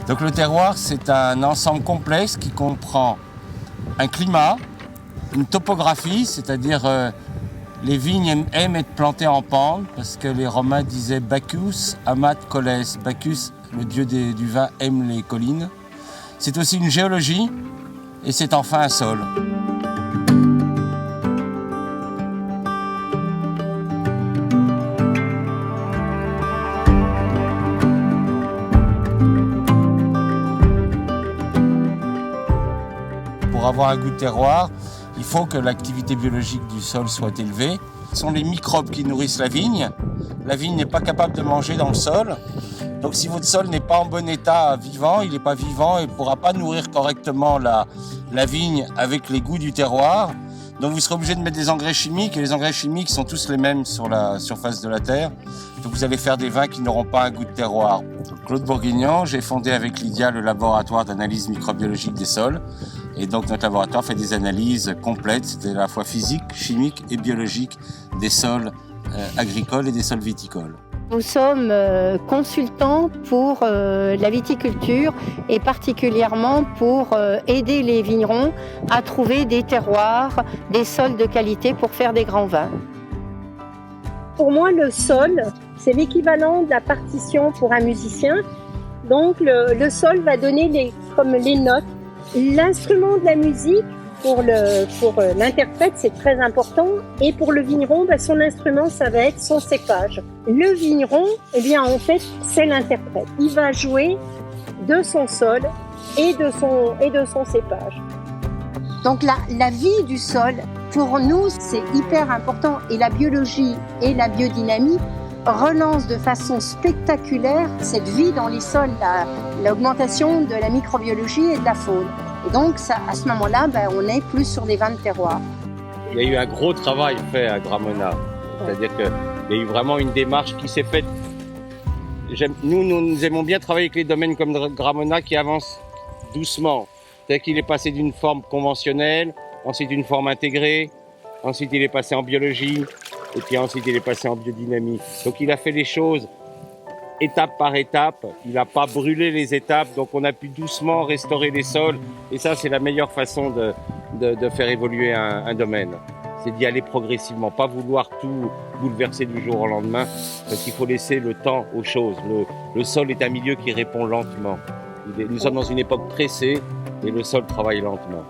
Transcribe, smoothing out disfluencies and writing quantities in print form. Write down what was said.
Donc le terroir, c'est un ensemble complexe qui comprend un climat, une topographie, c'est-à-dire les vignes aiment être plantées en pente parce que les Romains disaient Bacchus amat coles. Bacchus, le dieu du vin, aime les collines. C'est aussi une géologie et c'est enfin un sol. Pour avoir un goût de terroir, il faut que l'activité biologique du sol soit élevée. Ce sont les microbes qui nourrissent la vigne. La vigne n'est pas capable de manger dans le sol. Donc si votre sol n'est pas en bon état vivant, il n'est pas vivant et ne pourra pas nourrir correctement la vigne avec les goûts du terroir. Donc vous serez obligé de mettre des engrais chimiques et les engrais chimiques sont tous les mêmes sur la surface de la terre. Donc vous allez faire des vins qui n'auront pas un goût de terroir. Claude Bourguignon, j'ai fondé avec Lydia le laboratoire d'analyse microbiologique des sols. Et donc notre laboratoire fait des analyses complètes, c'est à la fois physique, chimique et biologique des sols agricoles et des sols viticoles. Nous sommes consultants pour la viticulture et particulièrement pour aider les vignerons à trouver des terroirs, des sols de qualité pour faire des grands vins. Pour moi, le sol, c'est l'équivalent de la partition pour un musicien. Donc le sol va donner comme les notes. L'instrument de la musique, pour l'interprète, c'est très important. Et pour le vigneron, son instrument, ça va être son cépage. Le vigneron, eh bien, en fait, c'est l'interprète. Il va jouer de son sol et de son cépage. Donc la vie du sol, pour nous, c'est hyper important. Et la biologie et la biodynamie relance de façon spectaculaire cette vie dans les sols, l'augmentation de la microbiologie et de la faune. Et donc, à ce moment-là, on est plus sur des vins de terroir. Il y a eu un gros travail fait à Gramona. C'est-à-dire qu'il y a eu vraiment une démarche qui s'est faite. Nous aimons bien travailler avec les domaines comme Gramona qui avancent doucement. C'est-à-dire qu'il est passé d'une forme conventionnelle, ensuite d'une forme intégrée, ensuite il est passé en biologie, et puis ensuite il est passé en biodynamie. Donc il a fait les choses étape par étape, il n'a pas brûlé les étapes, donc on a pu doucement restaurer les sols, et ça c'est la meilleure façon de faire évoluer un domaine. C'est d'y aller progressivement, pas vouloir tout bouleverser du jour au lendemain, parce qu'il faut laisser le temps aux choses. Le sol est un milieu qui répond lentement. Nous sommes dans une époque pressée, et le sol travaille lentement.